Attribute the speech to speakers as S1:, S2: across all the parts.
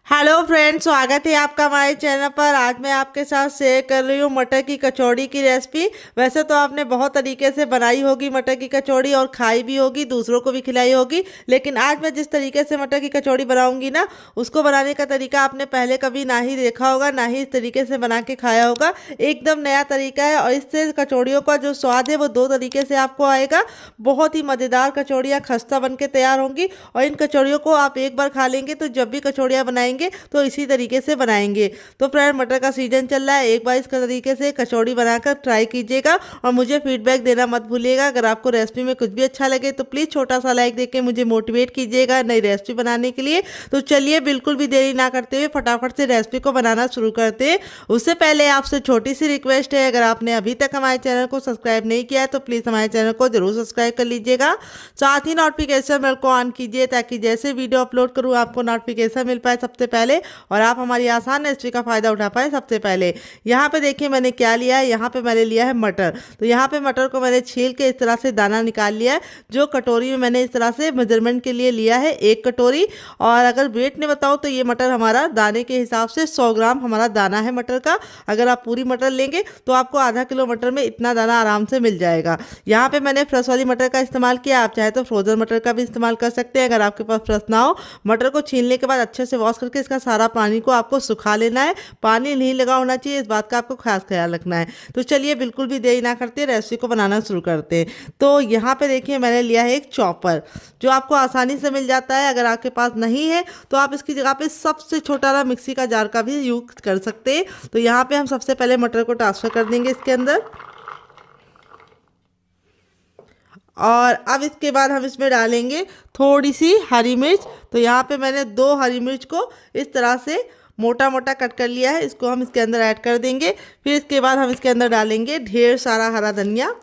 S1: Hello friends, स्वागत है आपका हमारे चैनल पर। आज मैं आपके साथ शेयर कर रही हूँ मटर की कचौड़ी की रेसिपी। वैसे तो आपने बहुत तरीके से बनाई होगी मटर की कचौड़ी और खाई भी होगी, दूसरों को भी खिलाई होगी, लेकिन आज मैं जिस तरीके से मटर की कचौड़ी बनाऊंगी ना, उसको बनाने का तरीका आपने पहले कभी ना ही देखा होगा, ना ही इस तरीके से बना के खाया होगा। एकदम नया तरीका है और इससे कचौड़ियों का जो स्वाद है वो दो तरीके से आपको आएगा। बहुत ही मज़ेदार कचौड़ियाँ खस्ता बन के तैयार होंगी और इन कचौड़ियों को आप एक बार खा लेंगे तो जब भी कचौड़ियाँ बनाएंगे तो इसी तरीके से बनाएंगे। तो फ्रेंड, मटर का सीजन चल रहा है, एक बार इस तरीके से कचौड़ी बनाकर ट्राई कीजिएगा और मुझे फीडबैक देना मत भूलिएगा। अगर आपको रेसिपी में कुछ भी अच्छा लगे तो प्लीज़ छोटा सा लाइक देके मुझे मोटिवेट कीजिएगा नई रेसिपी बनाने के लिए। तो चलिए बिल्कुल भी देरी ना करते हुए फटाफट से रेसिपी को बनाना शुरू करते हैं। उससे पहले आपसे छोटी सी रिक्वेस्ट है, अगर आपने अभी तक हमारे चैनल को सब्सक्राइब नहीं किया है तो प्लीज़ हमारे चैनल को जरूर सब्सक्राइब कर लीजिएगा। साथ ही नोटिफिकेशन बेल को ऑन कीजिए ताकि जैसे वीडियो अपलोड करूँ आपको नोटिफिकेशन मिल पाए सबसे पहले और आप हमारी आसान रेसिपी का फ़ायदा उठा पाए सबसे पहले। यहाँ पे देखिए मैंने क्या लिया है। यहाँ पे मैंने लिया है मटर। तो यहाँ पे मटर को मैंने छील के इस तरह से दाना निकाल लिया है। जो कटोरी में मैंने इस तरह से मेजरमेंट के लिए लिया है 1 कटोरी, और अगर वेट में बताऊँ तो ये मटर हमारा दाने के हिसाब से 100 ग्राम हमारा दाना है मटर का। अगर आप पूरी मटर लेंगे तो आपको आधा किलो मटर में इतना दाना आराम से मिल जाएगा। यहाँ पे मैंने फ्रेश वाली मटर का इस्तेमाल किया, आप चाहे तो फ्रोजन मटर का भी इस्तेमाल कर सकते हैं अगर आपके पास फ्रेश ना हो। मटर को छीलने के बाद अच्छे से वॉश करके इसका सारा पानी को आपको सुखा लेना है। पानी नहीं लगा होना चाहिए, इस बात का आपको खास ख्याल रखना है। तो चलिए बिल्कुल भी देरी ना करते रेसिपी को बनाना शुरू करते हैं। तो यहाँ पे देखिए मैंने लिया है एक चॉपर, जो आपको आसानी से मिल जाता है। अगर आपके पास नहीं है तो आप इसकी जगह पे सबसे छोटा वाला मिक्सी का जार का भी यूज कर सकते हैं। तो यहाँ पे हम सबसे पहले मटर को ट्रांसफर कर देंगे इसके अंदर, और अब इसके बाद हम इसमें डालेंगे थोड़ी सी हरी मिर्च। तो यहाँ पे मैंने 2 हरी मिर्च को इस तरह से मोटा मोटा कट कर लिया है, इसको हम इसके अंदर ऐड कर देंगे। फिर इसके बाद हम इसके अंदर डालेंगे ढेर सारा हरा धनिया।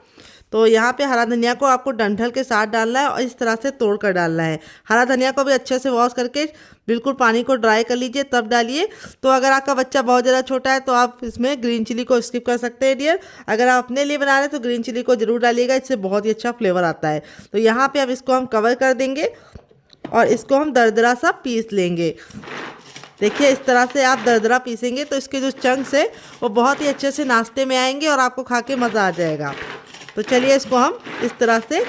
S1: तो यहाँ पे हरा धनिया को आपको डंठल के साथ डालना है और इस तरह से तोड़ कर डालना है। हरा धनिया को भी अच्छे से वॉश करके बिल्कुल पानी को ड्राई कर लीजिए तब डालिए। तो अगर आपका बच्चा बहुत ज़्यादा छोटा है तो आप इसमें ग्रीन चिली को स्किप कर सकते हैं डियर। अगर आप अपने लिए बना रहे हैं तो ग्रीन चिली को जरूर डालिएगा, इससे बहुत ही अच्छा फ्लेवर आता है। तो यहाँ पे अब इसको हम कवर कर देंगे और इसको हम दरदरा सा पीस लेंगे। देखिए इस तरह से आप दरदरा पीसेंगे तो इसके जो चंक्स है वो बहुत ही अच्छे से नाश्ते में आएंगे और आपको खा के मज़ा आ जाएगा। तो चलिए इसको हम इस तरह से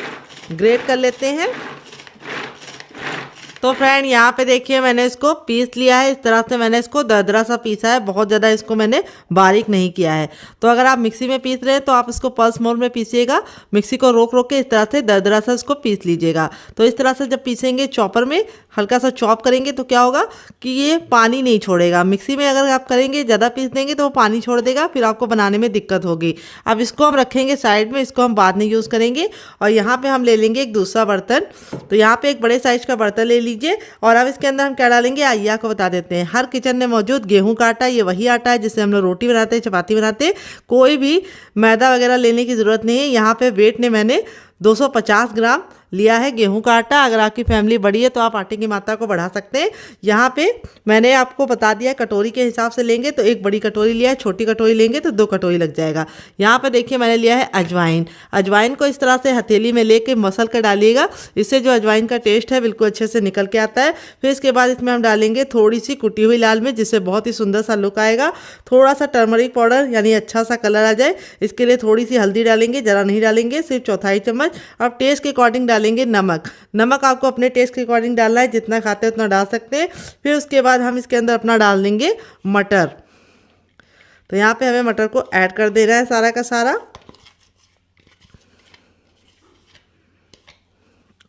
S1: ग्रेट कर लेते हैं। तो फ्रेंड यहाँ पे देखिए मैंने इसको पीस लिया है, इस तरह से मैंने इसको दरदरा सा पीसा है, बहुत ज़्यादा इसको मैंने बारीक नहीं किया है। तो अगर आप मिक्सी में पीस रहे हैं तो आप इसको पल्स मोड में पीसिएगा, मिक्सी को रोक रोक के इस तरह से दरदरा सा इसको पीस लीजिएगा। तो इस तरह से जब पीसेंगे चॉपर में हल्का सा चॉप करेंगे तो क्या होगा कि ये पानी नहीं छोड़ेगा। मिक्सी में अगर आप करेंगे ज़्यादा पीस देंगे तो वो पानी छोड़ देगा, फिर आपको बनाने में दिक्कत होगी। अब इसको हम रखेंगे साइड में, इसको हम बाद में यूज़ करेंगे। और यहाँ पे हम ले लेंगे एक दूसरा बर्तन। तो यहाँ पे एक बड़े साइज का बर्तन ले लीजिए और अब इसके अंदर हम क्या डालेंगे आइए आपको बता देते हैं। हर किचन में मौजूद गेहूं का आटा, ये वही आटा है जिससे हम लोग रोटी बनाते हैं, चपाती बनाते हैं। कोई भी मैदा वगैरह लेने की ज़रूरत नहीं है। यहाँ पे वेट ने मैंने 250 ग्राम लिया है गेहूं का आटा। अगर आपकी फैमिली बड़ी है तो आप आटे की मात्रा को बढ़ा सकते हैं। यहाँ पे मैंने आपको बता दिया कटोरी के हिसाब से लेंगे तो एक बड़ी कटोरी लिया है, छोटी कटोरी लेंगे तो 2 कटोरी लग जाएगा। यहाँ पे देखिए मैंने लिया है अजवाइन। अजवाइन को इस तरह से हथेली में लेके मसल कर डालिएगा, इससे जो अजवाइन का टेस्ट है बिल्कुल अच्छे से निकल के आता है। फिर इसके बाद इसमें हम डालेंगे थोड़ी सी कुटी हुई लाल मिर्च, जिससे बहुत ही सुंदर सा लुक आएगा। थोड़ा सा टर्मरिक पाउडर यानी अच्छा सा कलर आ जाए, इसके लिए थोड़ी सी हल्दी डालेंगे, ज़रा नहीं डालेंगे, सिर्फ 1/4 चम्मच। अब टेस्ट के अकॉर्डिंग डालेंगे नमक। नमक आपको अपने टेस्ट के अकॉर्डिंग डालना है, जितना खाते हैं उतना डाल सकते हैं। फिर उसके बाद हम इसके अंदर अपना डाल देंगे मटर। तो यहाँ पे हमें मटर को ऐड कर देना है सारा का सारा।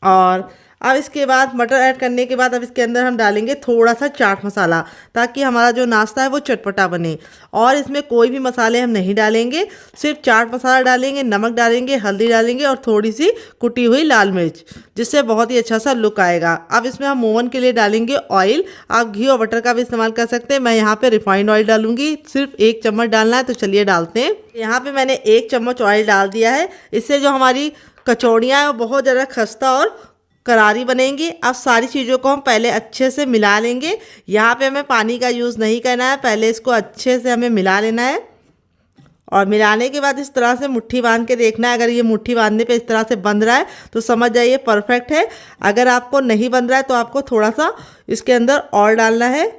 S1: और अब इसके बाद मटर ऐड करने के बाद अब इसके अंदर हम डालेंगे थोड़ा सा चाट मसाला, ताकि हमारा जो नाश्ता है वो चटपटा बने। और इसमें कोई भी मसाले हम नहीं डालेंगे, सिर्फ चाट मसाला डालेंगे, नमक डालेंगे, हल्दी डालेंगे और थोड़ी सी कुटी हुई लाल मिर्च, जिससे बहुत ही अच्छा सा लुक आएगा। अब इसमें हम ओवन के लिए डालेंगे ऑयल। आप घी और बटर का भी इस्तेमाल कर सकते हैं। मैं यहाँ पे रिफाइंड ऑयल डालूंगी, सिर्फ 1 चम्मच डालना है। तो चलिए डालते हैं। यहाँ पे मैंने 1 चम्मच ऑयल डाल दिया है। इससे जो हमारी कचौड़ियाँ हैं वो बहुत ज़्यादा खस्ता और करारी बनेंगी। अब सारी चीज़ों को हम पहले अच्छे से मिला लेंगे। यहाँ पे हमें पानी का यूज़ नहीं करना है, पहले इसको अच्छे से हमें मिला लेना है। और मिलाने के बाद इस तरह से मुट्ठी बांध के देखना है। अगर ये मुट्ठी बांधने पे इस तरह से बंध रहा है तो समझ जाइए परफेक्ट है। अगर आपको नहीं बंध रहा है तो आपको थोड़ा सा इसके अंदर और डालना है।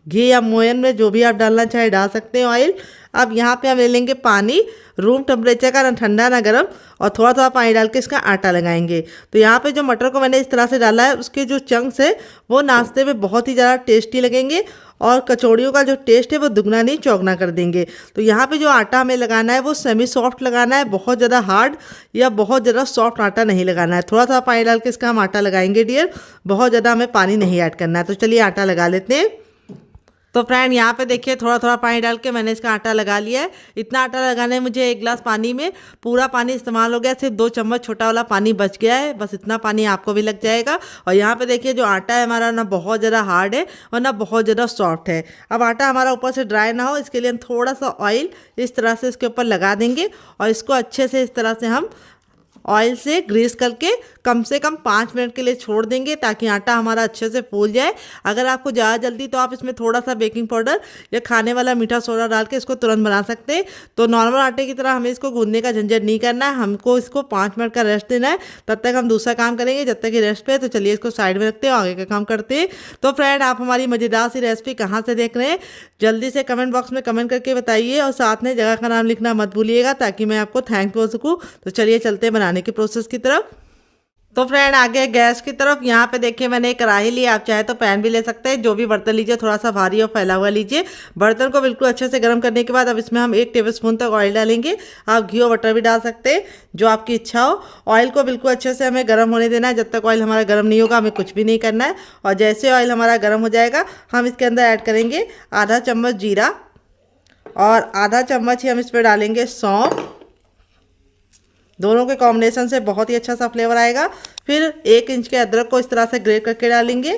S1: घी या मोयन में जो भी आप डालना चाहे डाल सकते हैं ऑयल। अब यहाँ पे हम ले लेंगे पानी, रूम टेम्परेचर का, ना ठंडा ना गर्म, और थोड़ा थोड़ा पानी डाल के इसका आटा लगाएंगे। तो यहाँ पे जो मटर को मैंने इस तरह से डाला है, उसके जो चंक्स है वो नाश्ते में बहुत ही ज़्यादा टेस्टी लगेंगे और कचौड़ियों का जो टेस्ट है वो दुगना नहीं चौगना कर देंगे। तो यहाँ पे जो आटा हमें लगाना है वो सेमी सॉफ्ट लगाना है, बहुत ज़्यादा हार्ड या बहुत ज़्यादा सॉफ्ट आटा नहीं लगाना है। थोड़ा सा पानी डाल के इसका हम आटा लगाएंगे डियर, बहुत ज़्यादा हमें पानी नहीं ऐड करना है। तो चलिए आटा लगा लेते हैं। तो फ्रेंड यहाँ पे देखिए थोड़ा थोड़ा पानी डाल के मैंने इसका आटा लगा लिया है। इतना आटा लगाने में मुझे 1 गिलास पानी में पूरा पानी इस्तेमाल हो गया, सिर्फ 2 चम्मच छोटा वाला पानी बच गया है, बस इतना पानी आपको भी लग जाएगा। और यहाँ पे देखिए जो आटा है हमारा ना बहुत ज़्यादा हार्ड है और ना बहुत ज़्यादा सॉफ्ट है। अब आटा हमारा ऊपर से ड्राई ना हो इसके लिए हम थोड़ा सा ऑयल इस तरह से इसके ऊपर लगा देंगे और इसको अच्छे से इस तरह से हम ऑयल से ग्रीस करके कम से कम 5 मिनट के लिए छोड़ देंगे ताकि आटा हमारा अच्छे से फूल जाए। अगर आपको ज़्यादा जल्दी तो आप इसमें थोड़ा सा बेकिंग पाउडर या खाने वाला मीठा सोडा डाल के इसको तुरंत बना सकते हैं। तो नॉर्मल आटे की तरह हमें इसको गूंदने का झंझट नहीं करना है, हमको इसको 5 मिनट का रेस्ट देना है। तब तक हम दूसरा काम करेंगे जब तक ये रेस्ट पे है। तो चलिए इसको साइड में रखते हैं, आगे का काम करते हैं। तो फ्रेंड आप हमारी मज़ेदार सी रेसिपी कहाँ से देख रहे हैं जल्दी से कमेंट बॉक्स में कमेंट करके बताइए और साथ में जगह का नाम लिखना मत भूलिएगा ताकि मैं आपको थैंक बोल सकूँ। तो चलिए चलते हैं बनाने के प्रोसेस की तरफ। तो फ्रेंड आगे गैस की तरफ यहाँ पे देखिए मैंने एक कढ़ाई ली, आप चाहे तो पैन भी ले सकते हैं। जो भी बर्तन लीजिए थोड़ा सा भारी और फैला हुआ लीजिए। बर्तन को बिल्कुल अच्छे से गर्म करने के बाद अब इसमें हम 1 टेबलस्पून तक ऑयल डालेंगे। आप घी और बटर भी डाल सकते हैं जो आपकी इच्छा हो। ऑयल को बिल्कुल अच्छे से हमें गर्म होने देना है। जब तक ऑयल हमारा गर्म नहीं होगा हमें कुछ भी नहीं करना है। और जैसे ऑयल हमारा गर्म हो जाएगा हम इसके अंदर ऐड करेंगे आधा चम्मच जीरा और आधा चम्मच ही हम इसमें डालेंगे सौंफ। दोनों के कॉम्बिनेशन से बहुत ही अच्छा सा फ्लेवर आएगा। फिर 1 इंच के अदरक को इस तरह से ग्रेट करके डालेंगे।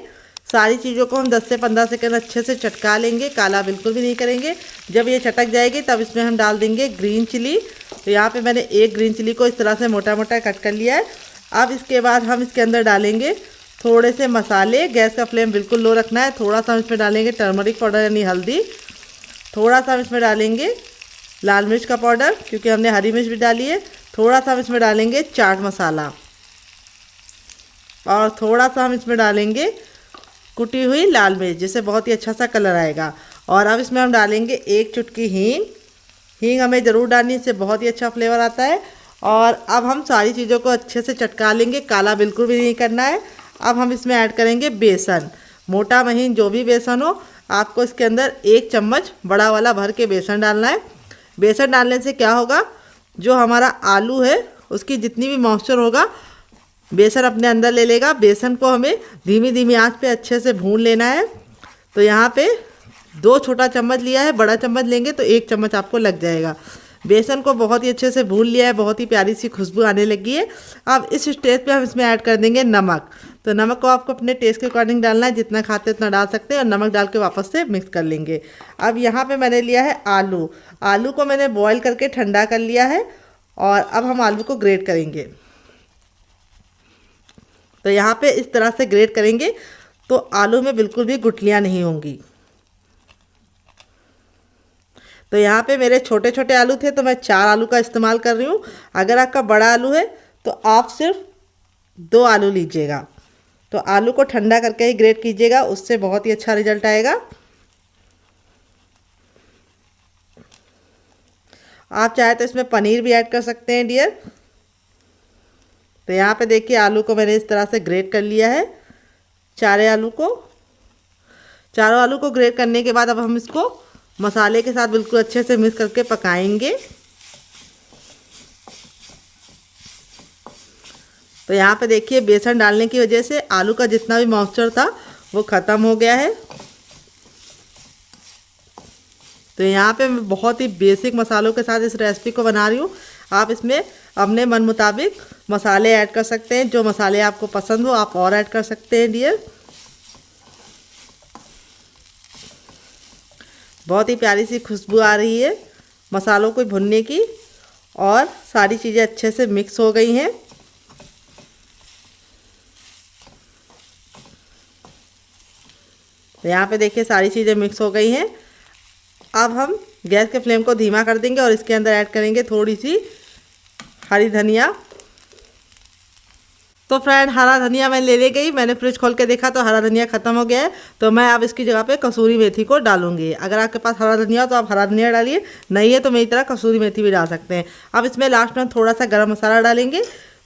S1: सारी चीज़ों को हम 10 से 15 सेकंड अच्छे से चटका लेंगे, काला बिल्कुल भी नहीं करेंगे। जब ये चटक जाएगी तब इसमें हम डाल देंगे ग्रीन चिली। तो यहाँ पे मैंने 1 ग्रीन चिली को इस तरह से मोटा मोटा कट कर लिया है। अब इसके बाद हम इसके अंदर डालेंगे थोड़े से मसाले। गैस का फ्लेम बिल्कुल लो रखना है। थोड़ा सा हम इसमें डालेंगे टर्मरिक पाउडर यानी हल्दी। थोड़ा सा हम इसमें डालेंगे लाल मिर्च का पाउडर क्योंकि हमने हरी मिर्च भी डाली है। थोड़ा सा हम इसमें डालेंगे चाट मसाला और थोड़ा सा हम इसमें डालेंगे कुटी हुई लाल मिर्च, जिससे बहुत ही अच्छा सा कलर आएगा। और अब इसमें हम डालेंगे 1 चुटकी हींग। हींग हमें ज़रूर डालनी, इससे बहुत ही अच्छा फ्लेवर आता है। और अब हम सारी चीज़ों को अच्छे से चटका लेंगे, काला बिल्कुल भी नहीं करना है। अब हम इसमें ऐड करेंगे बेसन, मोटा महीन जो भी बेसन हो। आपको इसके अंदर 1 चम्मच बड़ा वाला भर के बेसन डालना है। बेसन डालने से क्या होगा, जो हमारा आलू है उसकी जितनी भी मॉइस्चर होगा बेसन अपने अंदर ले लेगा। बेसन को हमें धीमी धीमी आंच पे अच्छे से भून लेना है। तो यहाँ पे 2 छोटा चम्मच लिया है, बड़ा चम्मच लेंगे तो 1 चम्मच आपको लग जाएगा। बेसन को बहुत ही अच्छे से भून लिया है, बहुत ही प्यारी सी खुशबू आने लगी है। अब इस स्टेज पे हम इसमें ऐड कर देंगे नमक। तो नमक को आपको अपने टेस्ट के अकॉर्डिंग डालना है, जितना खाते उतना डाल सकते हैं। और नमक डाल के वापस से मिक्स कर लेंगे। अब यहाँ पे मैंने लिया है आलू। आलू को मैंने बॉईल करके ठंडा कर लिया है और अब हम आलू को ग्रेट करेंगे। तो यहाँ पे इस तरह से ग्रेट करेंगे तो आलू में बिल्कुल भी गुठलियाँ नहीं होंगी। तो यहाँ पे मेरे छोटे छोटे आलू थे तो मैं 4 आलू का इस्तेमाल कर रही हूँ। अगर आपका बड़ा आलू है तो आप सिर्फ 2 आलू लीजिएगा। तो आलू को ठंडा करके ही ग्रेट कीजिएगा, उससे बहुत ही अच्छा रिजल्ट आएगा। आप चाहे तो इसमें पनीर भी ऐड कर सकते हैं डियर। तो यहाँ पे देखिए आलू को मैंने इस तरह से ग्रेट कर लिया है, चारों आलू को ग्रेट करने के बाद अब हम इसको मसाले के साथ बिल्कुल अच्छे से मिक्स करके पकाएंगे। तो यहाँ पे देखिए बेसन डालने की वजह से आलू का जितना भी मॉइस्चर था वो ख़त्म हो गया है। तो यहाँ पे मैं बहुत ही बेसिक मसालों के साथ इस रेसिपी को बना रही हूँ। आप इसमें अपने मन मुताबिक मसाले ऐड कर सकते हैं, जो मसाले आपको पसंद हो आप और ऐड कर सकते हैं डियर। बहुत ही प्यारी सी खुशबू आ रही है मसालों को भुनने की और सारी चीज़ें अच्छे से मिक्स हो गई हैं। तो यहाँ पे देखिए सारी चीज़ें मिक्स हो गई हैं। अब हम गैस के फ्लेम को धीमा कर देंगे और इसके अंदर ऐड करेंगे थोड़ी सी हरी धनिया तो फ्रेंड हरा धनिया मैं ले गई, मैंने फ्रिज खोल के देखा तो हरा धनिया खत्म हो गया है। तो मैं अब इसकी जगह पे कसूरी मेथी को डालूंगी। अगर आपके पास हरा धनिया हो तो आप हरा धनिया डालिए, नहीं है तो मेरी तरह कसूरी मेथी भी डाल सकते हैं। अब इसमें लास्ट में थोड़ा सा गरम मसाला डालेंगे,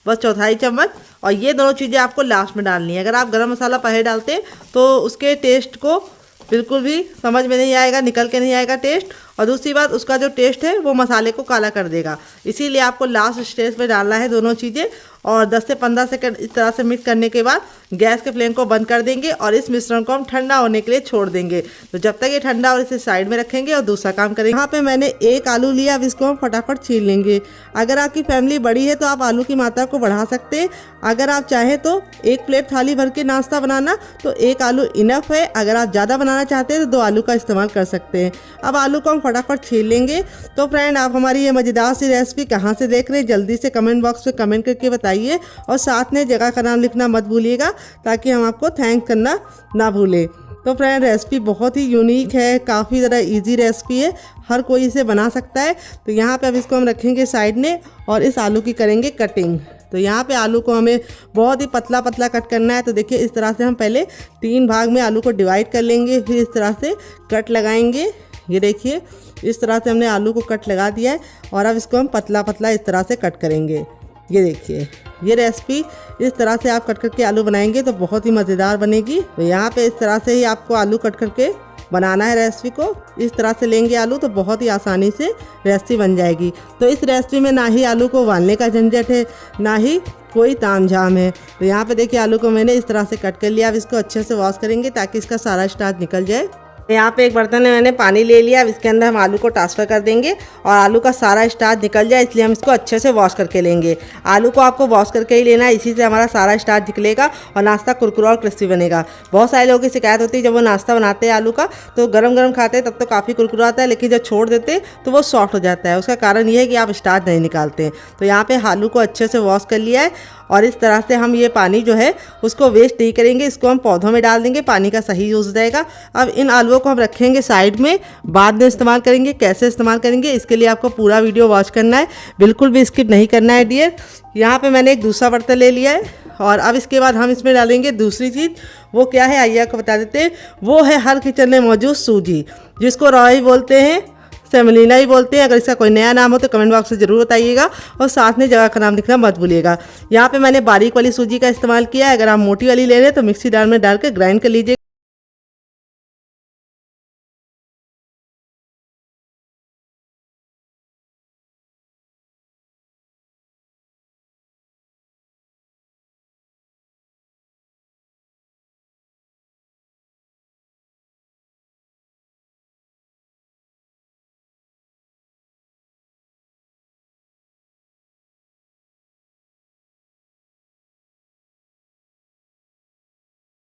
S1: बस चौथाई चम्मच। और ये दोनों चीज़ें आपको लास्ट में डालनी है। अगर आप गरम मसाला पहले डालते तो उसके टेस्ट को बिल्कुल भी समझ में नहीं आएगा, निकल के नहीं आएगा टेस्ट। और दूसरी बात, उसका जो टेस्ट है वो मसाले को काला कर देगा। इसीलिए आपको लास्ट स्टेज पे डालना है दोनों चीज़ें। और 10 से 15 सेकंड इस तरह से मिक्स करने के बाद गैस के फ्लेम को बंद कर देंगे और इस मिश्रण को हम ठंडा होने के लिए छोड़ देंगे। तो जब तक ये ठंडा और इसे साइड में रखेंगे और दूसरा काम करेंगे। यहाँ पे मैंने एक आलू लिया, अब इसको हम फटाफट छील लेंगे। अगर आपकी फैमिली बड़ी है तो आप आलू की मात्रा को बढ़ा सकते हैं। अगर आप चाहें तो एक प्लेट थाली भर के नाश्ता बनाना तो एक आलू इनफ है। अगर आप ज़्यादा बनाना चाहते हैं तो 2 आलू का इस्तेमाल कर सकते हैं। अब आलू को हम फटाफट छील लेंगे। तो फ्रेंड, आप हमारी ये मज़ेदार सी रेसिपी कहाँ से देख रहे हैं, जल्दी से कमेंट बॉक्स में कमेंट करके बताइए। और साथ में जगह का नाम लिखना मत भूलिएगा, ताकि हम आपको थैंक करना ना भूलें। तो फ्रेंड, रेसिपी बहुत ही यूनिक है, काफ़ी ज़्यादा इजी रेसिपी है, हर कोई इसे बना सकता है। तो यहाँ पे अब इसको हम रखेंगे साइड में और इस आलू की करेंगे कटिंग। तो यहाँ पे आलू को हमें बहुत ही पतला पतला कट करना है। तो देखिए, इस तरह से हम पहले 3 भाग में आलू को डिवाइड कर लेंगे, फिर इस तरह से कट लगाएंगे। ये देखिए, इस तरह से हमने आलू को कट लगा दिया है और अब इसको हम पतला पतला इस तरह से कट करेंगे। ये देखिए, ये रेसिपी इस तरह से आप कट करके आलू बनाएंगे तो बहुत ही मज़ेदार बनेगी। तो यहाँ पे इस तरह से ही आपको आलू कट करके बनाना है रेसिपी को। इस तरह से लेंगे आलू तो बहुत ही आसानी से रेसिपी बन जाएगी। तो इस रेसिपी में ना ही आलू को उबालने का झंझट है, ना ही कोई तामझाम है। तो यहाँ पे देखिए, आलू को मैंने इस तरह से कट कर लिया। अब इसको अच्छे से वॉश करेंगे ताकि इसका सारा स्टार्च निकल जाए। यहाँ पे एक बर्तन में मैंने पानी ले लिया। अब इसके अंदर हम आलू को ट्रांसफ़र कर देंगे और आलू का सारा स्टार्च निकल जाए, इसलिए हम इसको अच्छे से वॉश करके लेंगे। आलू को आपको वॉश करके ही लेना है, इसी से हमारा सारा स्टार्च निकलेगा और नाश्ता कुरकुरा और क्रिस्पी बनेगा। बहुत सारे लोगों की शिकायत होती है, जब वो नाश्ता बनाते हैं आलू का तो गरम गरम खाते हैं तब तो काफ़ी कुरकुरा आता है, लेकिन जब छोड़ देते तो वो सॉफ्ट हो जाता है। उसका कारण ये है कि आप स्टार्च नहीं निकालते। तो यहाँ पर आलू को अच्छे से वॉश कर लिया है और इस तरह से हम ये पानी जो है उसको वेस्ट नहीं करेंगे, इसको हम पौधों में डाल देंगे, पानी का सही यूज़ रहेगा। अब इन आलूओं को हम रखेंगे साइड में, बाद में इस्तेमाल करेंगे। कैसे इस्तेमाल करेंगे इसके लिए आपको पूरा वीडियो वॉच करना है, बिल्कुल भी स्किप नहीं करना है डियर। यहाँ पे मैंने एक दूसरा बर्तन ले लिया है और अब इसके बाद हम इसमें डालेंगे दूसरी चीज़। वो क्या है आइए आपको बता देते हैं। वो है हर किचन में मौजूद सूजी, जिसको राई बोलते हैं, सेमोलिना ही बोलते हैं। अगर इसका कोई नया नाम हो तो कमेंट बॉक्स में ज़रूर बताइएगा और साथ में जगह का नाम लिखना मत भूलिएगा। यहाँ पे मैंने बारीक वाली सूजी का इस्तेमाल किया है। अगर आप मोटी वाली ले रहे हैं तो मिक्सी जार में डाल के ग्राइंड कर लीजिए।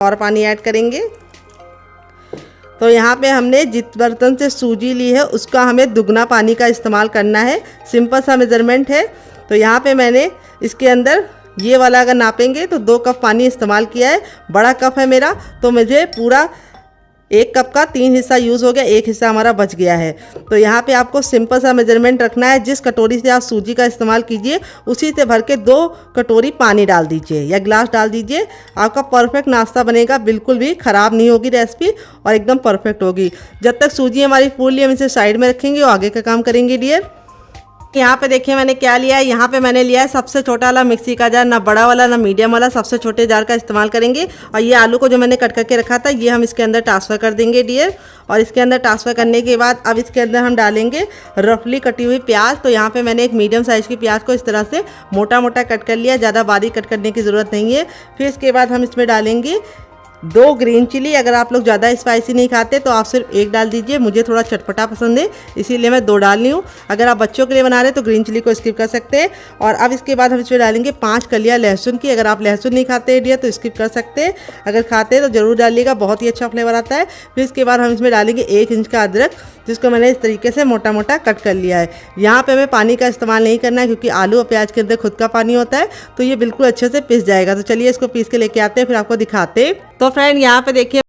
S1: और पानी ऐड करेंगे। तो यहाँ पे हमने जिस बर्तन से सूजी ली है उसका हमें दुगना पानी का इस्तेमाल करना है। सिंपल सा मेजरमेंट है। तो यहाँ पे मैंने इसके अंदर ये वाला अगर नापेंगे तो 2 कप पानी इस्तेमाल किया है। बड़ा कप है मेरा, तो मुझे पूरा 1 कप का 3 हिस्सा यूज़ हो गया, 1 हिस्सा हमारा बच गया है। तो यहाँ पे आपको सिंपल सा मेजरमेंट रखना है। जिस कटोरी से आप सूजी का इस्तेमाल कीजिए उसी से भर के 2 कटोरी पानी डाल दीजिए या गिलास डाल दीजिए। आपका परफेक्ट नाश्ता बनेगा, बिल्कुल भी ख़राब नहीं होगी रेसिपी और एकदम परफेक्ट होगी। जब तक सूजी हमारी फूल, हम इसे साइड में रखेंगे और आगे का काम करेंगे डियर। यहाँ पे देखिए मैंने क्या लिया है। यहाँ पे मैंने लिया है सबसे छोटा वाला मिक्सी का जार, ना बड़ा वाला ना मीडियम वाला, सबसे छोटे जार का इस्तेमाल करेंगे। और ये आलू को जो मैंने कट करके रखा था ये हम इसके अंदर ट्रांसफ़र कर देंगे डियर। और इसके अंदर ट्रांसफ़र करने के बाद अब इसके अंदर हम डालेंगे रफली कटी हुई प्याज। तो यहाँ पे मैंने एक मीडियम साइज़ की प्याज को इस तरह से मोटा मोटा कट कर लिया, ज़्यादा बारीक कट करने की ज़रूरत नहीं है। फिर इसके बाद हम इसमें डालेंगे 2 ग्रीन चिली। अगर आप लोग ज़्यादा स्पाइसी नहीं खाते तो आप सिर्फ 1 डाल दीजिए, मुझे थोड़ा चटपटा पसंद है इसीलिए मैं 2 डाल रही हूँ। अगर आप बच्चों के लिए बना रहे हैं तो ग्रीन चिली को स्किप कर सकते हैं। और अब इसके बाद हम इसमें डालेंगे 5 कलियाँ लहसुन की। अगर आप लहसुन नहीं खाते डियर तो स्किप कर सकते हैं, अगर खाते हैं तो ज़रूर डालिएगा, बहुत ही अच्छा फ्लेवर आता है। फिर इसके बाद हम इसमें डालेंगे 1 इंच का अदरक, जिसको मैंने इस तरीके से मोटा मोटा कट कर लिया है। यहाँ पे हमें पानी का इस्तेमाल नहीं करना है क्योंकि आलू और प्याज के अंदर खुद का पानी होता है, तो ये बिल्कुल अच्छे से पिस जाएगा। तो चलिए इसको पीस के लेके आते हैं, फिर आपको दिखाते हैं। तो फ्रेंड यहाँ पे देखिए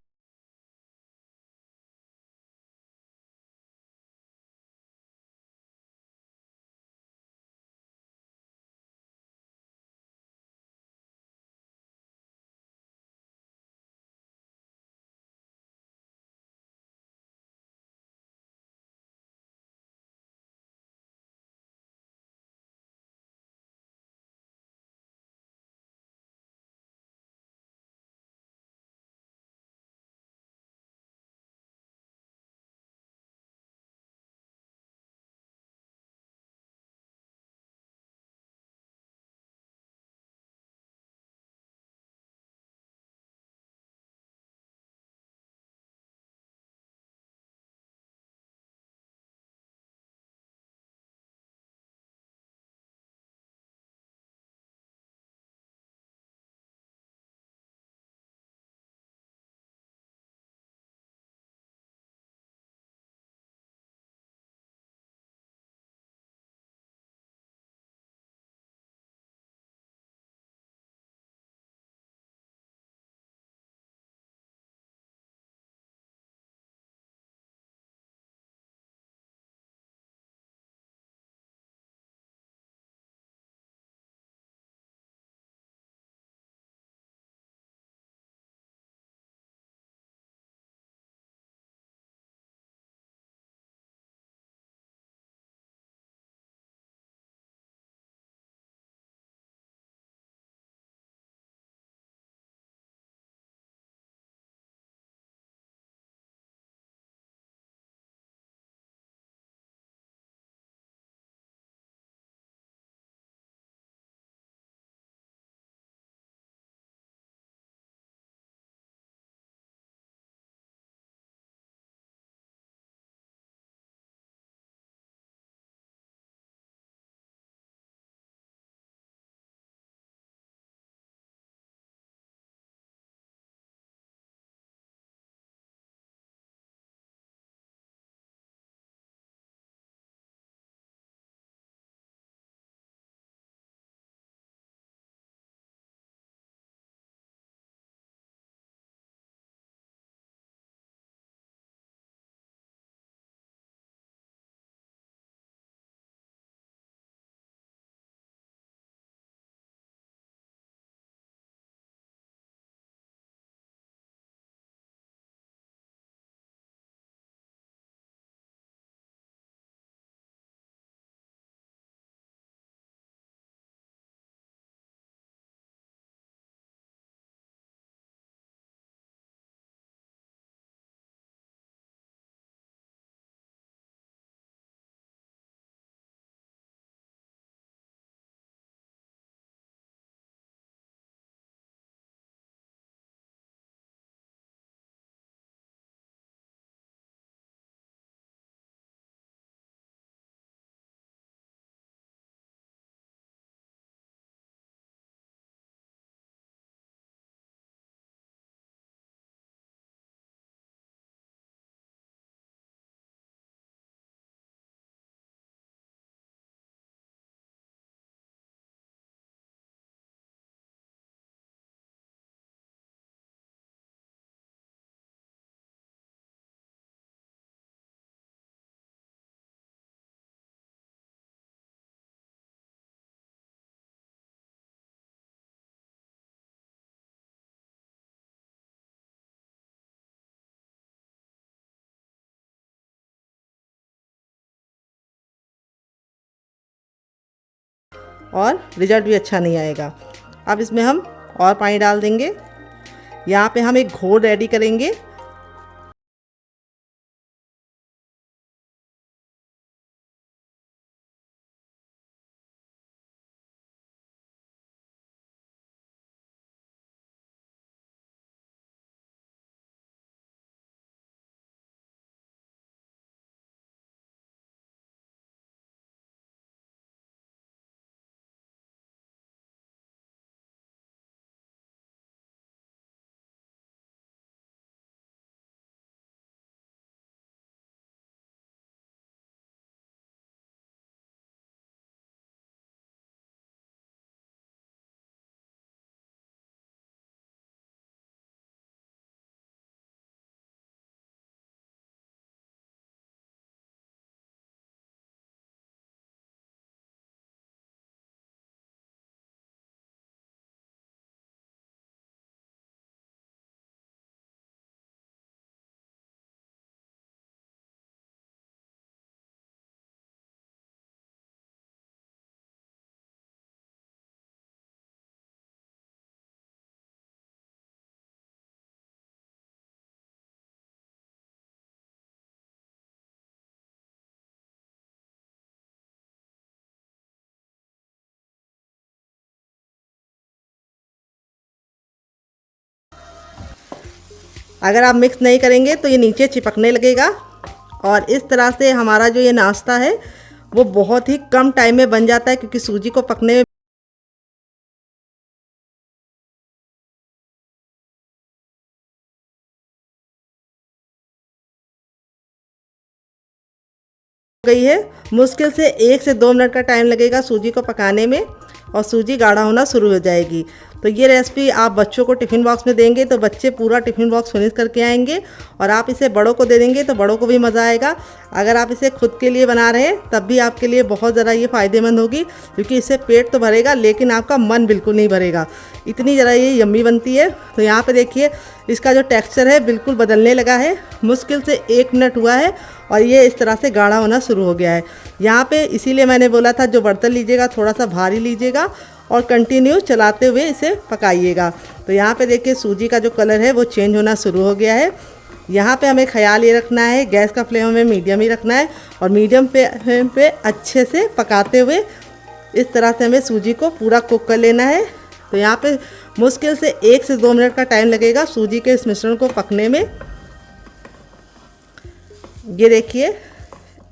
S1: और रिजल्ट भी अच्छा नहीं आएगा। अब इसमें हम और पानी डाल देंगे। यहाँ पे हम एक घोल रेडी करेंगे। अगर आप मिक्स नहीं करेंगे तो ये नीचे चिपकने लगेगा। और इस तरह से हमारा जो ये नाश्ता है वो बहुत ही कम टाइम में बन जाता है, क्योंकि सूजी को पकने में गई है। मुश्किल से 1 से 2 मिनट का टाइम लगेगा सूजी को पकाने में, और सूजी गाढ़ा होना शुरू हो जाएगी। तो ये रेसिपी आप बच्चों को टिफ़िन बॉक्स में देंगे तो बच्चे पूरा टिफ़िन बॉक्स फिनिश करके आएंगे, और आप इसे बड़ों को दे देंगे तो बड़ों को भी मज़ा आएगा। अगर आप इसे खुद के लिए बना रहे हैं तब भी आपके लिए बहुत ज़्यादा ये फ़ायदेमंद होगी, क्योंकि इससे पेट तो भरेगा लेकिन आपका मन बिल्कुल नहीं भरेगा। इतनी ज़रा ये यम्मी बनती है। तो यहाँ पे देखिए इसका जो टेक्सचर है बिल्कुल बदलने लगा है। मुश्किल से 1 मिनट हुआ है और ये इस तरह से गाढ़ा होना शुरू हो गया है। यहाँ पे इसीलिए मैंने बोला था जो बर्तन लीजिएगा थोड़ा सा भारी लीजिएगा और कंटिन्यू चलाते हुए इसे पकाइएगा। तो यहाँ पे देखिए सूजी का जो कलर है वो चेंज होना शुरू हो गया है। यहाँ पे हमें ख्याल ये रखना है, गैस का फ्लेम हमें मीडियम ही रखना है, और मीडियम फ्लेम पे अच्छे से पकाते हुए इस तरह से हमें सूजी को पूरा कुक कर लेना है। तो यहाँ पे मुश्किल से 1 से 2 मिनट का टाइम लगेगा सूजी के इस मिश्रण को पकने में। ये देखिए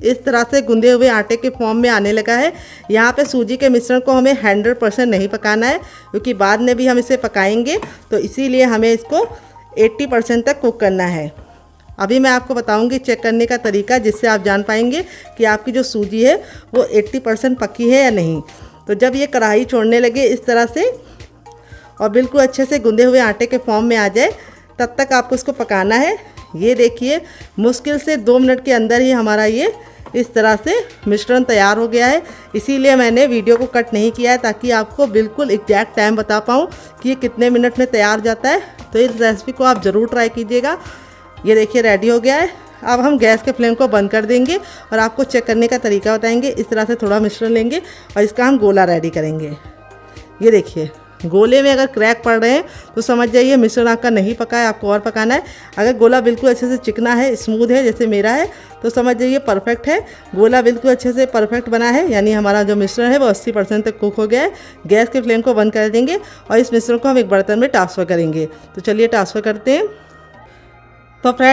S1: इस तरह से गूंदे हुए आटे के फॉर्म में आने लगा है। यहाँ पे सूजी के मिश्रण को हमें 100% नहीं पकाना है, क्योंकि बाद में भी हम इसे पकाएंगे, तो इसीलिए हमें इसको 80% तक कुक करना है। अभी मैं आपको बताऊंगी चेक करने का तरीका, जिससे आप जान पाएंगे कि आपकी जो सूजी है वो 80% पकी है या नहीं। तो जब ये कढ़ाई छोड़ने लगे इस तरह से और बिल्कुल अच्छे से गूंदे हुए आटे के फॉर्म में आ जाए, तब तक आपको इसको पकाना है। ये देखिए मुश्किल से 2 मिनट के अंदर ही हमारा ये इस तरह से मिश्रण तैयार हो गया है। इसीलिए मैंने वीडियो को कट नहीं किया है, ताकि आपको बिल्कुल एग्जैक्ट टाइम बता पाऊँ कि ये कितने मिनट में तैयार हो जाता है। तो इस रेसिपी को आप ज़रूर ट्राई कीजिएगा। ये देखिए रेडी हो गया है। अब हम गैस के फ्लेम को बंद कर देंगे और आपको चेक करने का तरीका बताएंगे। इस तरह से थोड़ा मिश्रण लेंगे और इसका हम गोला रेडी करेंगे। ये देखिए गोले में अगर क्रैक पड़ रहे हैं तो समझ जाइए मिश्रण आपका नहीं पका है, आपको और पकाना है। अगर गोला बिल्कुल अच्छे से चिकना है, स्मूथ है जैसे मेरा है, तो समझ जाइए परफेक्ट है। गोला बिल्कुल अच्छे से परफेक्ट बना है, यानी हमारा जो मिश्रण है वो 80% तक कुक हो गया है। गैस के फ्लेम को बंद कर देंगे और इस मिश्रण को हम एक बर्तन में ट्रांसफ़र करेंगे। तो चलिए ट्रांसफ़र करते हैं। तो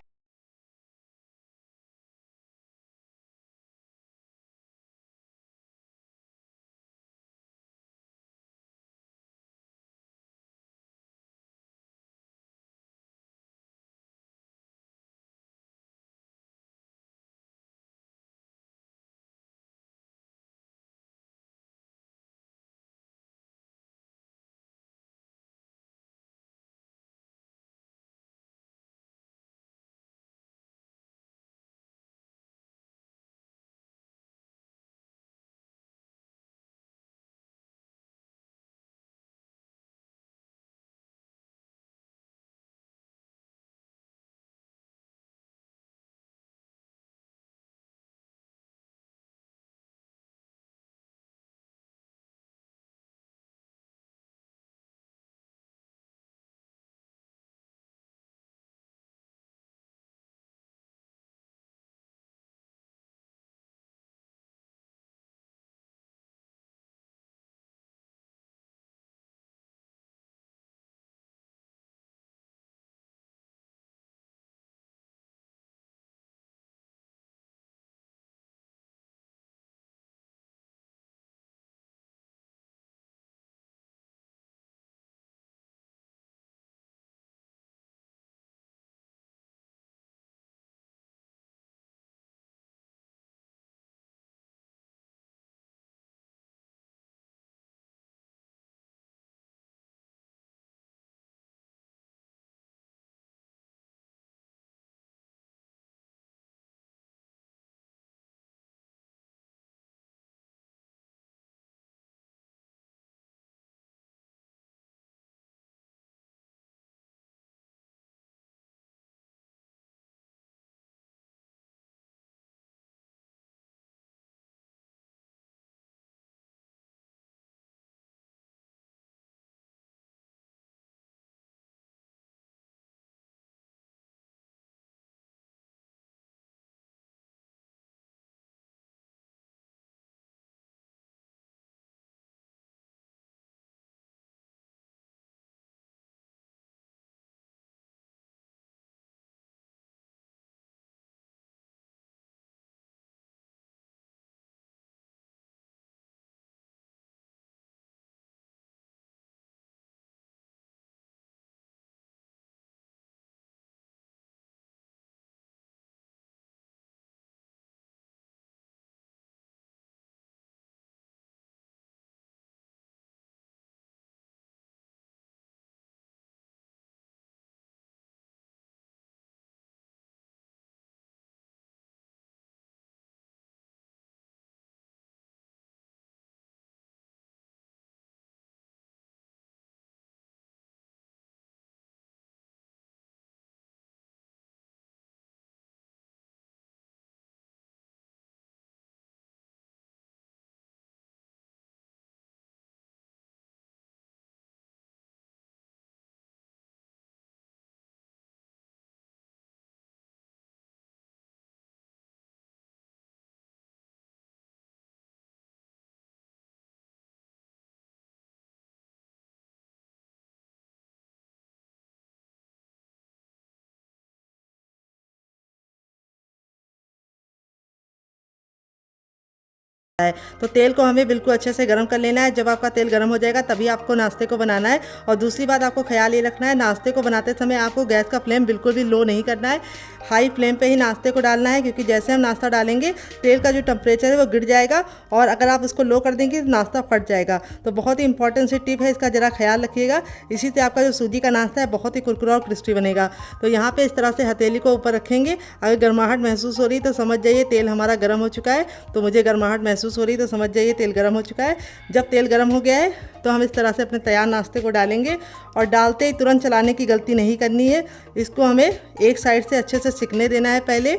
S1: है। तो तेल को हमें बिल्कुल अच्छे से गर्म कर लेना है। जब आपका तेल गर्म हो जाएगा तभी आपको नाश्ते को बनाना है। और दूसरी बात आपको ख्याल ये रखना है, नाश्ते को बनाते समय आपको गैस का फ्लेम बिल्कुल भी लो नहीं करना है, हाई फ्लेम पे ही नाश्ते को डालना है, क्योंकि जैसे हम नाश्ता डालेंगे तेल का जो टेम्परेचर है वो गिर जाएगा और अगर आप उसको लो कर देंगे तो नाश्ता फट जाएगा। तो बहुत ही इंपॉर्टेंट सी टिप है, इसका ज़रा ख्याल रखिएगा। इसी से आपका जो सूजी का नाश्ता है बहुत ही कुरकुरा और क्रिस्पी बनेगा। तो यहाँ पे इस तरह से हथेली को ऊपर रखेंगे। अगर गर्माहट महसूस हो रही तो समझ जाइए तेल हमारा गर्म हो चुका है। तो मुझे गर्माहट महसूस हो रही तो समझ जाइए तेल गर्म हो चुका है। जब तेल गर्म हो गया है तो हम इस तरह से अपने तैयार नाश्ते को डालेंगे और डालते ही तुरंत चलाने की गलती नहीं करनी है। इसको हमें एक साइड से अच्छे से सिकने देना है पहले।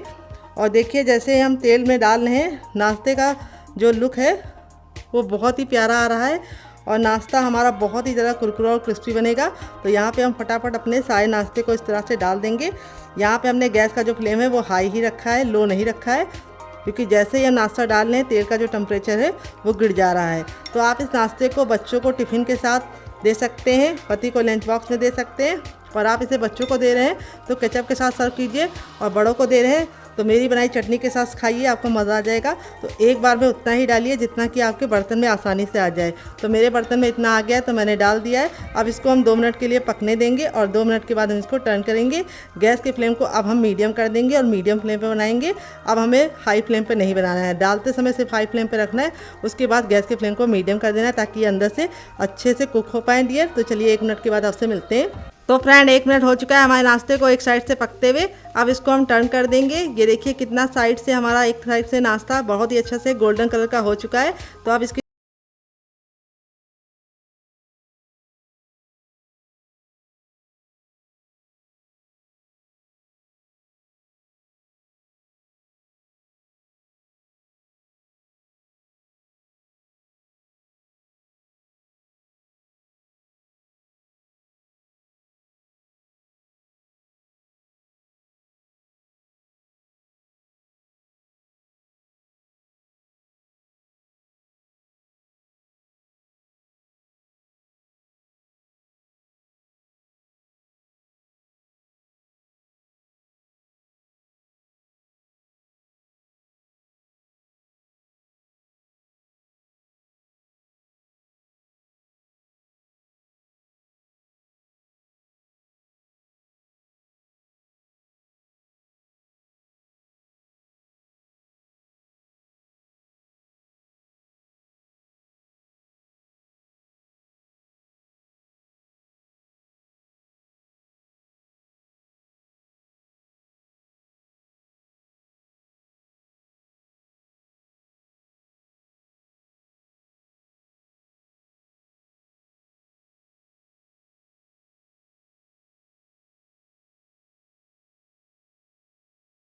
S1: और देखिए जैसे हम तेल में डाल रहे हैं, नाश्ते का जो लुक है वो बहुत ही प्यारा आ रहा है और नाश्ता हमारा बहुत ही ज़्यादा कुरकुरा और क्रिस्पी बनेगा। तो यहाँ पे हम फटाफट अपने सारे नाश्ते को इस तरह से डाल देंगे। यहाँ पे हमने गैस का जो फ्लेम है वो हाई ही रखा है, लो नहीं रखा है, क्योंकि जैसे ही हम नाश्ता डाल रहे हैं तेल का जो टेम्परेचर है वो गिर जा रहा है। तो आप इस नाश्ते को बच्चों को टिफ़िन के साथ दे सकते हैं, पति को लंच बॉक्स में दे सकते हैं। और आप इसे बच्चों को दे रहे हैं तो केचप के साथ सर्व कीजिए, और बड़ों को दे रहे हैं तो मेरी बनाई चटनी के साथ खाइए, आपको मज़ा आ जाएगा। तो एक बार में उतना ही डालिए जितना कि आपके बर्तन में आसानी से आ जाए। तो मेरे बर्तन में इतना आ गया है तो मैंने डाल दिया है। अब इसको हम 2 मिनट के लिए पकने देंगे और 2 मिनट के बाद हम इसको टर्न करेंगे। गैस के फ्लेम को अब हम मीडियम कर देंगे और मीडियम फ्लेम पे बनाएंगे। अब हमें हाई फ्लेम पे नहीं बनाना है, डालते समय सिर्फ हाई फ्लेम पे रखना है। उसके बाद गैस के फ्लेम को मीडियम कर देना है ताकि ये अंदर से अच्छे से कुक हो पाए डियर। तो चलिए 1 मिनट के बाद आपसे मिलते हैं। तो फ्रेंड 1 मिनट हो चुका है हमारे नाश्ते को एक साइड से पकते हुए। अब इसको हम टर्न कर देंगे। ये देखिए कितना साइड से हमारा एक साइड से नाश्ता बहुत ही अच्छा से गोल्डन कलर का हो चुका है। तो अब इसकी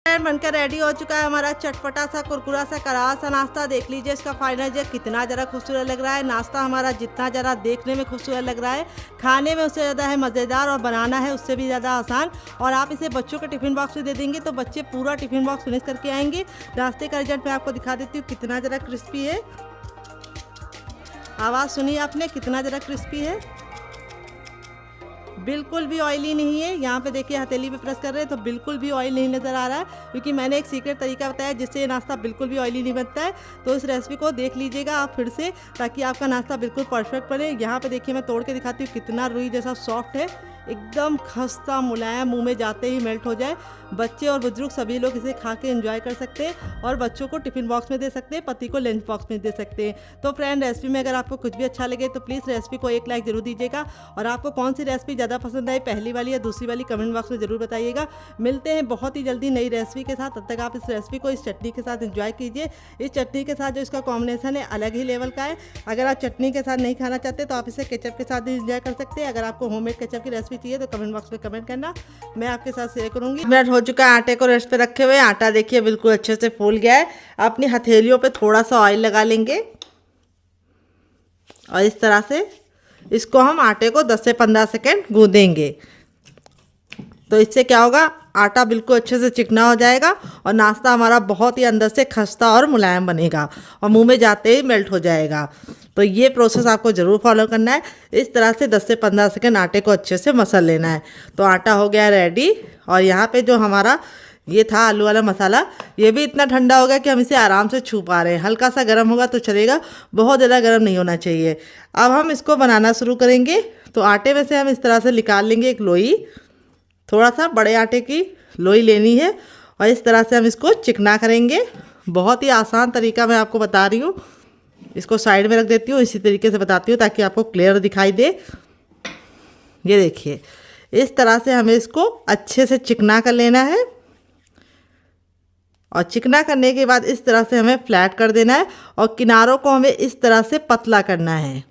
S1: बनकर रेडी हो चुका है हमारा चटपटा सा कुरकुरा सा करारा सा नाश्ता। देख लीजिए इसका फाइनल जो कितना ज़रा खूबसूरत लग रहा है। नाश्ता हमारा जितना ज़रा देखने में खूबसूरत लग रहा है, खाने में उससे ज़्यादा है मज़ेदार, और बनाना है उससे भी ज़्यादा आसान। और आप इसे बच्चों के टिफ़िन बॉक्स में दे देंगे तो बच्चे पूरा टिफ़िन बॉक्स फिनिश करके आएंगे। नाश्ते का रिजल्ट मैं आपको दिखा देती हूँ कितना ज़रा क्रिस्पी है। आवाज़ सुनिए आपने, कितना ज़रा क्रिस्पी है, बिल्कुल भी ऑयली नहीं है। यहाँ पे देखिए हथेली पे प्रेस कर रहे हैं तो बिल्कुल भी ऑयल नहीं नज़र आ रहा है, क्योंकि मैंने एक सीक्रेट तरीका बताया जिससे ये नाश्ता बिल्कुल भी ऑयली नहीं बनता है। तो इस रेसिपी को देख लीजिएगा आप फिर से, ताकि आपका नाश्ता बिल्कुल परफेक्ट बने। यहाँ पे देखिए मैं तोड़ के दिखाती हूँ कितना रुई जैसा सॉफ्ट है, एकदम खस्ता मुलायम, मुंह में जाते ही मेल्ट हो जाए। बच्चे और बुजुर्ग सभी लोग इसे खा के एंजॉय कर सकते हैं और बच्चों को टिफ़िन बॉक्स में दे सकते हैं, पति को लंच बॉक्स में दे सकते हैं। तो फ्रेंड रेसिपी में अगर आपको कुछ भी अच्छा लगे तो प्लीज़ रेसिपी को एक लाइक जरूर दीजिएगा। और आपको कौन सी रेसिपी ज़्यादा पसंद आई, पहली वाली या दूसरी वाली, कमेंट बॉक्स में ज़रूर बताइएगा। मिलते हैं बहुत ही जल्दी नई रेसिपी के साथ। तब तक आप इस रेसिपी को इस चटनी के साथ एंजॉय कीजिए। इस चटनी के साथ जो इसका कॉम्बिनेशन है अलग ही लेवल का है। अगर आप चटनी के साथ नहीं खाना चाहते तो आप इसे केचप के साथ भी एंजॉय कर सकते हैं। अगर आपको होममेड केचप की रेसिपी चाहिए तो कमेंट बॉक्स में कमेंट करना, मैं आपके साथ शेयर करूंगी। मिनट हो चुका है आटे को रेस्ट पे रखे हुए। आटा देखिए बिल्कुल अच्छे से फूल गया है। अपनी हथेलियों पे थोड़ा सा ऑयल लगा लेंगे और इस तरह से इसको हम आटे को 10 से 15 सेकेंड गूंदेंगे। तो इससे क्या होगा, आटा बिल्कुल अच्छे से चिकना हो जाएगा और नाश्ता हमारा बहुत ही अंदर से खस्ता और मुलायम बनेगा और मुंह में जाते ही मेल्ट हो जाएगा। तो ये प्रोसेस आपको ज़रूर फॉलो करना है। इस तरह से 10 से 15 सेकेंड आटे को अच्छे से मसल लेना है। तो आटा हो गया रेडी। और यहाँ पे जो हमारा ये था आलू वाला मसाला। ये भी इतना ठंडा होगा कि हम इसे आराम से छू पा रहे हैं। हल्का सा गर्म होगा तो चलेगा, बहुत ज़्यादा गर्म नहीं होना चाहिए। अब हम इसको बनाना शुरू करेंगे। तो आटे में से हम इस तरह से निकाल लेंगे एक लोई। थोड़ा सा बड़े आटे की लोई लेनी है और इस तरह से हम इसको चिकना करेंगे। बहुत ही आसान तरीका मैं आपको बता रही हूँ। इसको साइड में रख देती हूँ, इसी तरीके से बताती हूँ ताकि आपको क्लियर दिखाई दे। ये देखिए, इस तरह से हमें इसको अच्छे से चिकना कर लेना है और चिकना करने के बाद इस तरह से हमें फ्लैट कर देना है और किनारों को हमें इस तरह से पतला करना है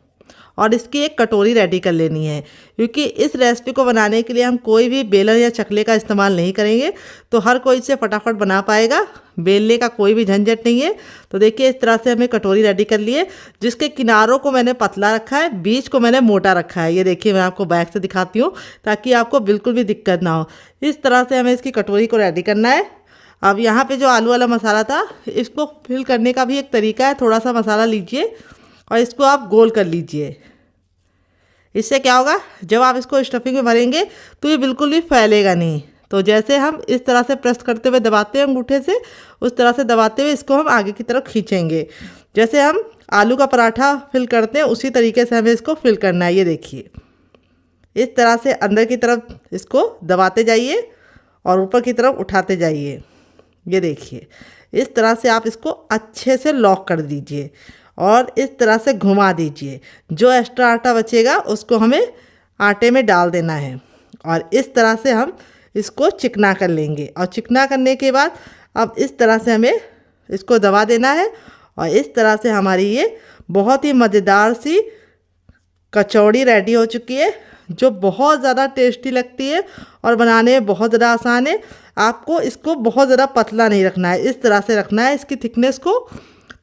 S1: और इसकी एक कटोरी रेडी कर लेनी है। क्योंकि इस रेसिपी को बनाने के लिए हम कोई भी बेलन या चकले का इस्तेमाल नहीं करेंगे, तो हर कोई इसे फटाफट बना पाएगा। बेलने का कोई भी झंझट नहीं है। तो देखिए, इस तरह से हमें कटोरी रेडी कर ली है, जिसके किनारों को मैंने पतला रखा है, बीच को मैंने मोटा रखा है। ये देखिए, मैं आपको बैक से दिखाती हूँ ताकि आपको बिल्कुल भी दिक्कत ना हो। इस तरह से हमें इसकी कटोरी को रेडी करना है। अब यहाँ पे जो आलू वाला मसाला था, इसको फिल करने का भी एक तरीका है। थोड़ा सा मसाला लीजिए और इसको आप गोल कर लीजिए। इससे क्या होगा, जब आप इसको स्टफिंग में भरेंगे तो ये बिल्कुल भी फैलेगा नहीं। तो जैसे हम इस तरह से प्रेस करते हुए दबाते हैं अंगूठे से, उस तरह से दबाते हुए इसको हम आगे की तरफ खींचेंगे। जैसे हम आलू का पराठा फिल करते हैं, उसी तरीके से हमें इसको फिल करना है। ये देखिए, इस तरह से अंदर की तरफ इसको दबाते जाइए और ऊपर की तरफ उठाते जाइए। ये देखिए, इस तरह से आप इसको अच्छे से लॉक कर दीजिए और इस तरह से घुमा दीजिए। जो एक्स्ट्रा आटा बचेगा उसको हमें आटे में डाल देना है और इस तरह से हम इसको चिकना कर लेंगे। और चिकना करने के बाद अब इस तरह से हमें इसको दबा देना है और इस तरह से हमारी ये बहुत ही मज़ेदार सी कचौड़ी रेडी हो चुकी है, जो बहुत ज़्यादा टेस्टी लगती है और बनाने में बहुत ज़्यादा आसान है। आपको इसको बहुत ज़्यादा पतला नहीं रखना है, इस तरह से रखना है इसकी थिकनेस को।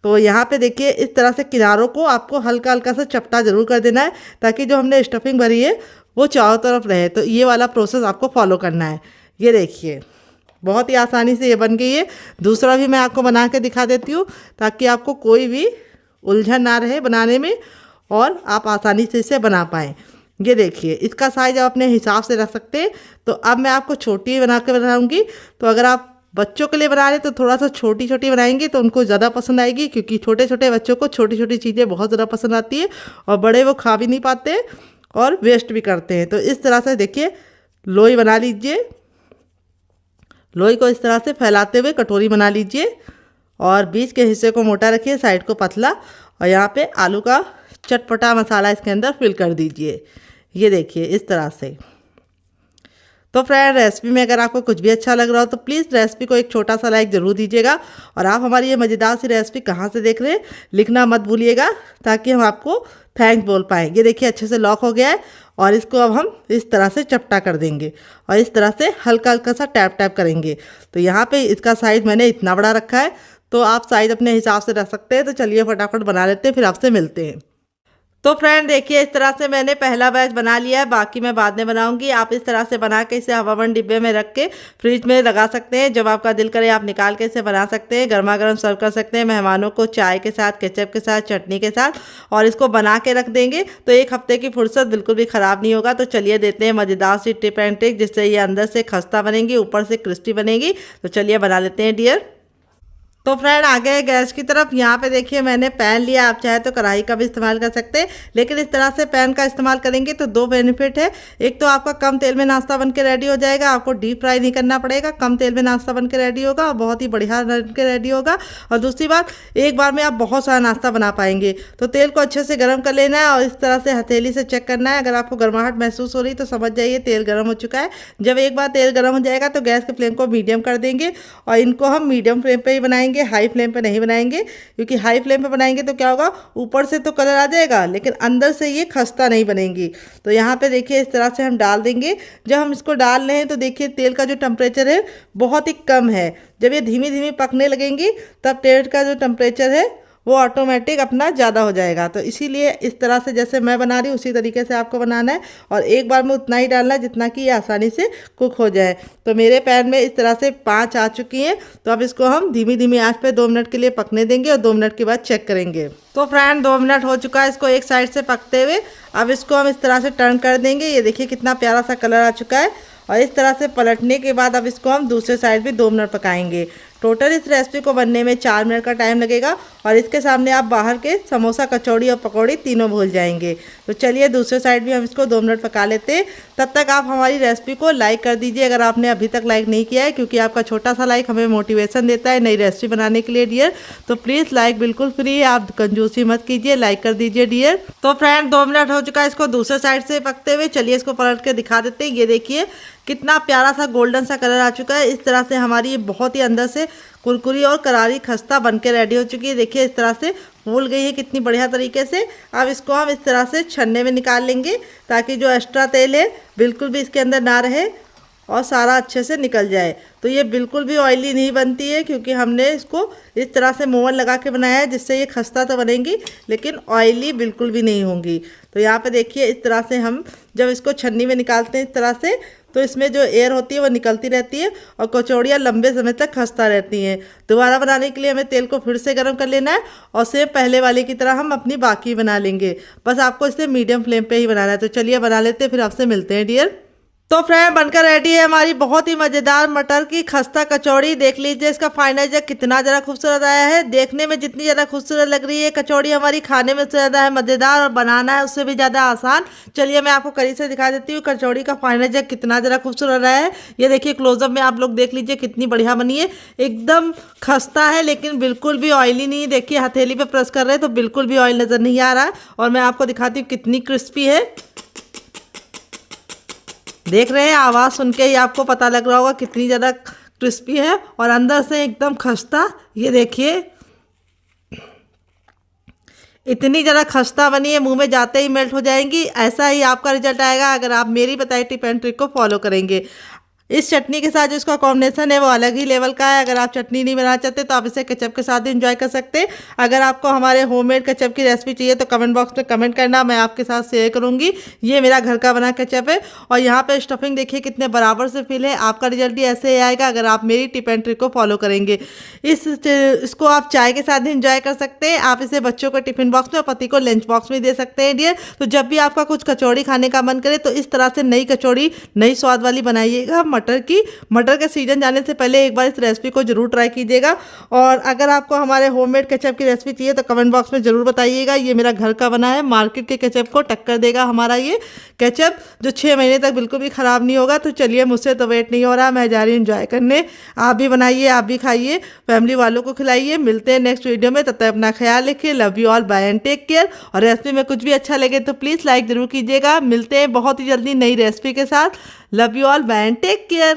S1: तो यहाँ पे देखिए, इस तरह से किनारों को आपको हल्का हल्का सा चपटा ज़रूर कर देना है ताकि जो हमने स्टफिंग भरी है वो चारों तरफ रहे। तो ये वाला प्रोसेस आपको फॉलो करना है। ये देखिए, बहुत ही आसानी से ये बन गई है। दूसरा भी मैं आपको बना के दिखा देती हूँ ताकि आपको कोई भी उलझन ना रहे बनाने में और आप आसानी से इसे बना पाएँ। ये देखिए, इसका साइज आप अपने हिसाब से रख सकते हैं। तो अब मैं आपको छोटी बना के बनाऊँगी। तो अगर आप बच्चों के लिए बना रहे तो थोड़ा सा छोटी छोटी बनाएंगे तो उनको ज़्यादा पसंद आएगी, क्योंकि छोटे छोटे बच्चों को छोटी छोटी चीज़ें बहुत ज़्यादा पसंद आती है और बड़े वो खा भी नहीं पाते और वेस्ट भी करते हैं। तो इस तरह से देखिए, लोई बना लीजिए। लोई को इस तरह से फैलाते हुए कटोरी बना लीजिए और बीच के हिस्से को मोटा रखिए, साइड को पतला, और यहाँ पे आलू का चटपटा मसाला इसके अंदर फिल कर दीजिए। ये देखिए, इस तरह से। तो फ्रेंड, रेसिपी में अगर आपको कुछ भी अच्छा लग रहा हो तो प्लीज़ रेसिपी को एक छोटा सा लाइक ज़रूर दीजिएगा। और आप हमारी ये मज़ेदार सी रेसिपी कहाँ से देख रहे हैं लिखना मत भूलिएगा, ताकि हम आपको थैंक्स बोल पाएँ। ये देखिए, अच्छे से लॉक हो गया है और इसको अब हम इस तरह से चपटा कर देंगे और इस तरह से हल्का हल्का सा टैप टैप करेंगे। तो यहाँ पे इसका साइज़ मैंने इतना बड़ा रखा है, तो आप साइज़ अपने हिसाब से रख सकते हैं। तो चलिए फटाफट बना लेते हैं, फिर आपसे मिलते हैं। तो फ्रेंड देखिए, इस तरह से मैंने पहला बैच बना लिया है, बाकी मैं बाद में बनाऊंगी। आप इस तरह से बना के इसे हवाबंद डिब्बे में रख के फ्रिज में लगा सकते हैं। जब आपका दिल करे आप निकाल के इसे बना सकते हैं, गर्मा गर्म सर्व कर सकते हैं मेहमानों को चाय के साथ, केचप के साथ, चटनी के साथ। और इसको बना के रख देंगे तो एक हफ्ते की फुर्सत बिल्कुल भी ख़राब नहीं होगा। तो चलिए देते हैं मज़ेदार सी टिप एंड ट्रिक, जिससे ये अंदर से खस्ता बनेगी, ऊपर से क्रिस्पी बनेगी। तो चलिए बना लेते हैं डियर। तो फ्रेंड आ गए गैस की तरफ। यहाँ पे देखिए, मैंने पैन लिया, आप चाहे तो कढ़ाई का भी इस्तेमाल कर सकते हैं, लेकिन इस तरह से पैन का इस्तेमाल करेंगे तो दो बेनिफिट है। एक तो आपका कम तेल में नाश्ता बन के रेडी हो जाएगा, आपको डीप फ्राई नहीं करना पड़ेगा, कम तेल में नाश्ता बन के रेडी होगा और बहुत ही बढ़िया बन के रेडी होगा। और दूसरी बात, एक बार में आप बहुत सारा नाश्ता बना पाएंगे। तो तेल को अच्छे से गर्म कर लेना है और इस तरह से हथेली से चेक करना है। अगर आपको गर्माहट महसूस हो रही तो समझ जाइए तेल गर्म हो चुका है। जब एक बार तेल गर्म हो जाएगा तो गैस के फ्लेम को मीडियम कर देंगे और इनको हम मीडियम फ्लेम पर ही बनाएंगे, हाई फ्लेम पर नहीं बनाएंगे। क्योंकि हाई फ्लेम पे बनाएंगे तो क्या होगा, ऊपर से तो कलर आ जाएगा लेकिन अंदर से ये खस्ता नहीं बनेगी। तो यहाँ पे देखिए, इस तरह से हम डाल देंगे। जब हम इसको डाल रहे हैं तो देखिए, तेल का जो टेम्परेचर है बहुत ही कम है। जब ये धीमी धीमी पकने लगेंगी तब तेल का जो टेम्परेचर है वो ऑटोमेटिक अपना ज़्यादा हो जाएगा। तो इसीलिए इस तरह से जैसे मैं बना रही हूँ उसी तरीके से आपको बनाना है और एक बार में उतना ही डालना है जितना कि ये आसानी से कुक हो जाए। तो मेरे पैन में इस तरह से 5 आ चुकी हैं। तो अब इसको हम धीमी धीमी आंच पे 2 मिनट के लिए पकने देंगे और 2 मिनट के बाद चेक करेंगे। तो फ्रेंड 2 मिनट हो चुका है इसको एक साइड से पकते हुए। अब इसको हम इस तरह से टर्न कर देंगे। ये देखिए, कितना प्यारा सा कलर आ चुका है और इस तरह से पलटने के बाद अब इसको हम दूसरे साइड भी 2 मिनट पकाएंगे। टोटल इस रेसिपी को बनने में 4 मिनट का टाइम लगेगा और इसके सामने आप बाहर के समोसा, कचौड़ी और पकौड़ी तीनों भूल जाएंगे। तो चलिए दूसरे साइड भी हम इसको 2 मिनट पका लेते हैं। तब तक आप हमारी रेसिपी को लाइक कर दीजिए अगर आपने अभी तक लाइक नहीं किया है, क्योंकि आपका छोटा सा लाइक हमें मोटिवेशन देता है नई रेसिपी बनाने के लिए डियर। तो प्लीज़ लाइक बिल्कुल फ्री है, आप कंजूसी मत कीजिए, लाइक कर दीजिए डियर। तो फ्रेंड 2 मिनट हो चुका है इसको दूसरे साइड से पकते हुए। चलिए इसको पलट के दिखा देते हैं। ये देखिए कितना प्यारा सा गोल्डन सा कलर आ चुका है। इस तरह से हमारी ये बहुत ही अंदर से कुरकुरी और करारी खस्ता बनके रेडी हो चुकी है। देखिए इस तरह से फूल गई है कितनी बढ़िया तरीके से। अब इसको हम इस तरह से छन्ने में निकाल लेंगे ताकि जो एक्स्ट्रा तेल है बिल्कुल भी इसके अंदर ना रहे और सारा अच्छे से निकल जाए। तो ये बिल्कुल भी ऑयली नहीं बनती है, क्योंकि हमने इसको इस तरह से मोवन लगा के बनाया है, जिससे ये खस्ता तो बनेंगी लेकिन ऑयली बिल्कुल भी नहीं होंगी। तो यहाँ पे देखिए इस तरह से हम जब इसको छन्नी में निकालते हैं इस तरह से, तो इसमें जो एयर होती है वो निकलती रहती है और कचौड़ियाँ लंबे समय तक खस्ता रहती हैं। दोबारा बनाने के लिए हमें तेल को फिर से गर्म कर लेना है और सेम पहले वाले की तरह हम अपनी बाकी बना लेंगे। बस आपको इसे मीडियम फ्लेम पे ही बनाना है। तो चलिए बना लेते हैं, फिर आपसे मिलते हैं डियर। तो फ्रेंड बनकर रेडी है हमारी बहुत ही मज़ेदार मटर की खस्ता कचौड़ी। देख लीजिए इसका फाइनल जग कितना ज़्यादा खूबसूरत आया है। देखने में जितनी ज़्यादा खूबसूरत लग रही है कचौड़ी, हमारी खाने में ज़्यादा है मज़ेदार और बनाना है उससे भी ज़्यादा आसान। चलिए मैं आपको करीब से दिखा देती हूँ कचौड़ी का फाइनल जग कितना ज़्यादा खूबसूरत रहा है। ये देखिए क्लोजअप में आप लोग देख लीजिए कितनी बढ़िया बनी है। एकदम खस्ता है लेकिन बिल्कुल भी ऑयली नहीं। देखिए हथेली पे प्रेस कर रहे हैं तो बिल्कुल भी ऑयल नज़र नहीं आ रहा। और मैं आपको दिखाती हूँ कितनी क्रिस्पी है। देख रहे हैं, आवाज़ सुन के ही आपको पता लग रहा होगा कितनी ज़्यादा क्रिस्पी है और अंदर से एकदम खस्ता। ये देखिए इतनी ज़्यादा खस्ता बनी है, मुंह में जाते ही मेल्ट हो जाएंगी। ऐसा ही आपका रिजल्ट आएगा अगर आप मेरी बताई टिप एंड ट्रिक को फॉलो करेंगे। इस चटनी के साथ जो इसका कॉम्बिनेशन है वो अलग ही लेवल का है। अगर आप चटनी नहीं बनाना चाहते तो आप इसे केचप के साथ एंजॉय कर सकते हैं। अगर आपको हमारे होममेड केचप की रेसिपी चाहिए तो कमेंट बॉक्स में कमेंट करना, मैं आपके साथ शेयर करूंगी। ये मेरा घर का बना केचप है और यहाँ पे स्टफिंग देखिए कितने बराबर से फिल है। आपका रिजल्ट भी ऐसे ही आएगा अगर आप मेरी टिप एंड ट्रिक को फॉलो करेंगे। इसको आप चाय के साथ एंजॉय कर सकते हैं। आप इसे बच्चों को टिफिन बॉक्स में और पति को लंच बॉक्स में दे सकते हैं डियर। तो जब भी आपका कुछ कचौड़ी खाने का मन करे तो इस तरह से नई कचौड़ी नई स्वाद वाली बनाइएगा मटर की। मटर का सीजन जाने से पहले एक बार इस रेसिपी को जरूर ट्राई कीजिएगा। और अगर आपको हमारे होममेड केचप की रेसिपी चाहिए तो कमेंट बॉक्स में ज़रूर बताइएगा। ये मेरा घर का बना है, मार्केट के केचप को टक्कर देगा हमारा ये केचप, जो 6 महीने तक बिल्कुल भी ख़राब नहीं होगा। तो चलिए मुझसे तो वेट नहीं हो रहा, मैं जा रही हूँ एंजॉय करने। आप भी बनाइए, आप भी खाइए, फैमिली वालों को खिलाइए। मिलते हैं नेक्स्ट वीडियो में, तब तक अपना ख्याल रखिए। Love you all, bye and take care. और रेसिपी में कुछ भी अच्छा लगे तो प्लीज़ लाइक ज़रूर कीजिएगा। मिलते हैं बहुत ही जल्दी नई रेसिपी के साथ। Love you all, bye and take care.